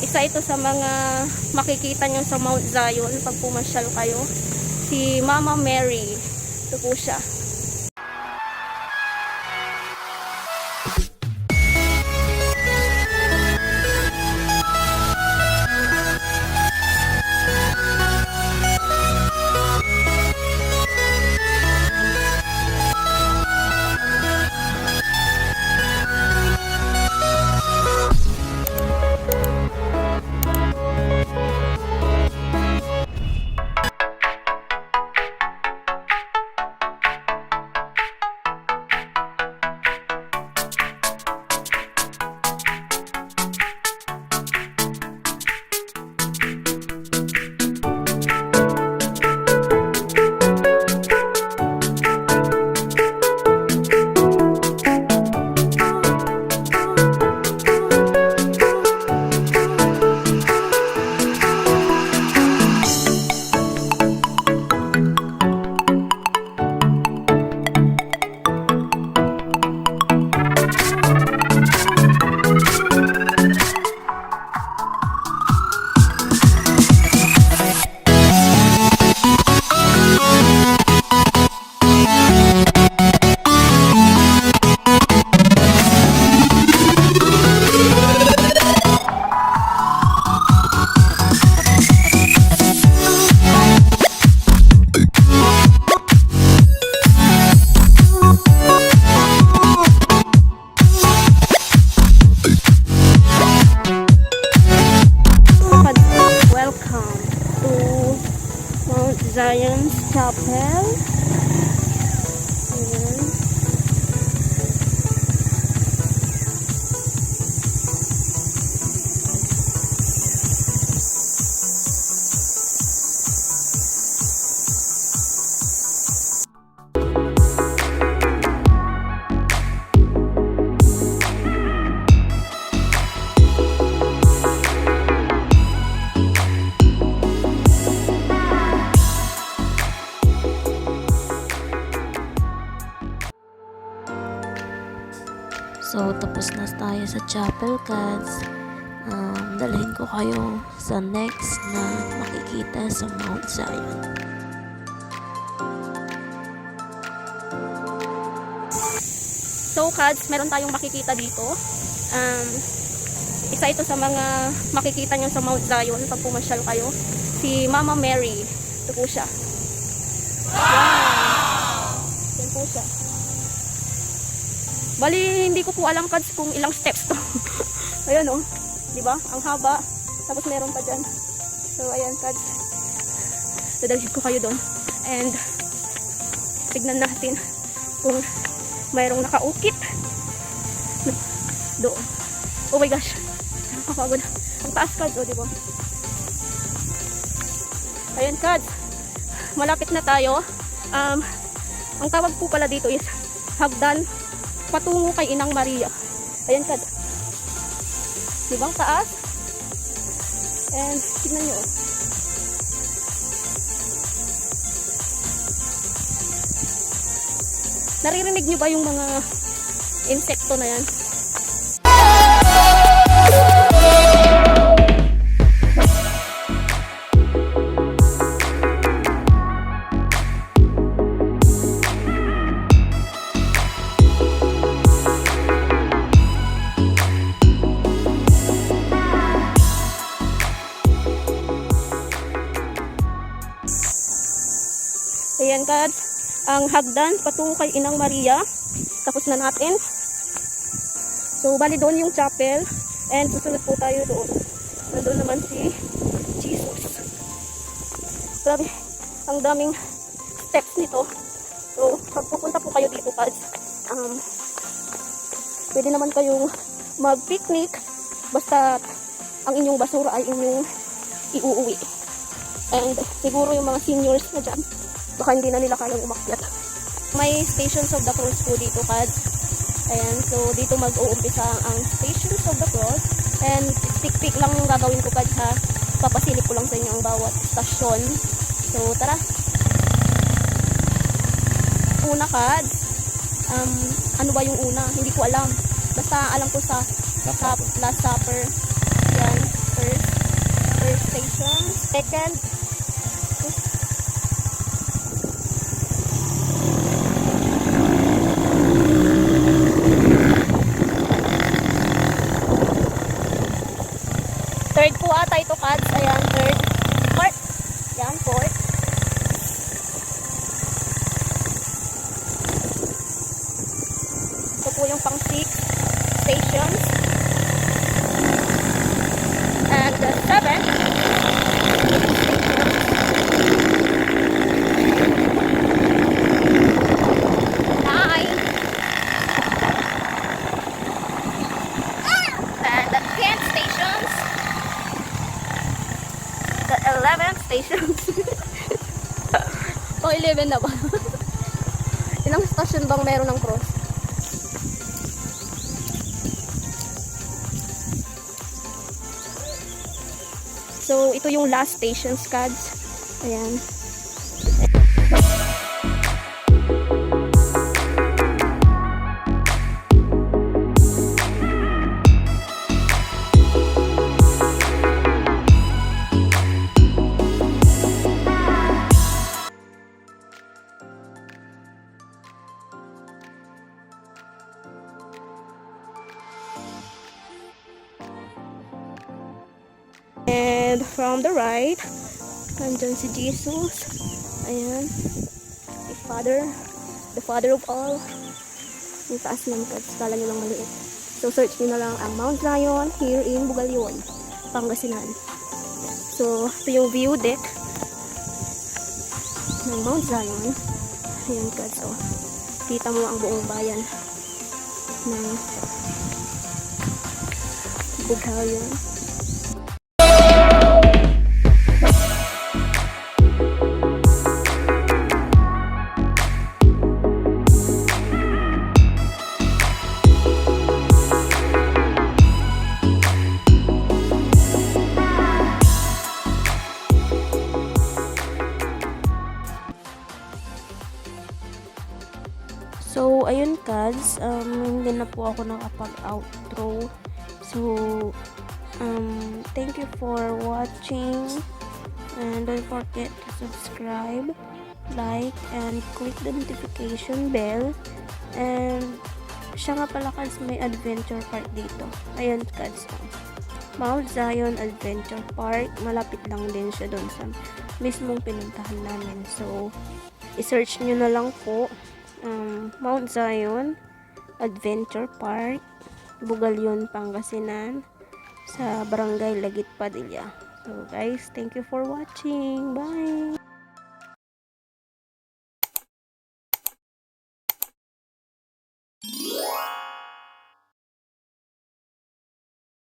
Isa ito sa mga makikita nyo sa Mount Zion pag pumasyal kayo. Si Mama Mary. Ito po siya. Zion's Chapel. Ayan. So, tapos na tayo sa chapel, cats. Dalhin ko kayo sa next na makikita sa Mount Zion. So, cats, meron tayong makikita dito. Isa ito sa mga makikita nyo sa Mount Zion pag pumasyal kayo. Si Mama Mary. Ito po siya. Wow! Yan po siya. Bali, hindi ko po alam, cats, kung ilang steps to. Ayan, oh. Diba? Ang haba. Tapos meron pa dyan. So, ayan, cats. Dadalhin ko kayo doon. And, tignan natin kung mayroong nakaukit. Doon. Oh my gosh. Nakakapagod. Ang taas, cats, oh, diba? Ayan, cats. Malapit na tayo. Ang tawag po pala dito is hagdan patungo kay Inang Maria. Ayan, kad. Diba? Taas. And, tignan nyo. Naririnig nyo ba yung mga insekto na yan? Ayan, cats, ang hagdan patungo kay Inang Maria. Tapos na natin. So, bali doon yung chapel. And susunod po tayo doon. Nandun naman si Jesus. Grabe, ang daming steps nito. So, pag pupunta po kayo dito, cats, pwede naman kayong mag-picnic. Basta ang inyong basura ay inyong iuuwi. And siguro yung mga seniors na dyan, baka hindi na nila kayang umakyat. May Stations of the Cross po dito, cats. Ayan, so dito mag-uumpisa ang Stations of the Cross. And stick-pick lang yung gagawin ko, cats, ha. Papasilip ko lang sa inyo ang bawat stasyon. So, tara. Una, cats. Ano ba yung una? Hindi ko alam. Basta alam ko sa Last Supper. Yan, first. Second. Third po ata ito, Kads. Ayan, third. Fourth. Ayan, fourth. Ito po yung pang 6 stations. And the 7th. 9. And the 10th stations. The 11th stations. Pang 11 na ba? Ilang station bang meron ng cross? So, ito yung last stations, Kads. Ayan. And from the right, nandyan si Jesus. Ayan. The Father of all. Yung taas ng Kads. Kala nyo lang maliit. So, search nyo na lang ang Mount Zion here in Bugallon, Pangasinan. So, ito yung view deck ng Mount Zion. Ayan, Kads. So, kita mo ang buong bayan ng Bugallon. So, ayun Kads, hindi na po ako nakapag-outro. So, thank you for watching. And don't forget to subscribe, like, and click the notification bell. And, siya nga pala Kads, may adventure park dito. Ayun Kads, Mount Zion Adventure Park. Malapit lang din siya doon sa mismong pinuntahan namin. So, i-search nyo na lang po. Mount Zion Adventure Park, Bugallon, Pangasinan, sa Barangay Laguit Padilla. So guys, thank you for watching. Bye!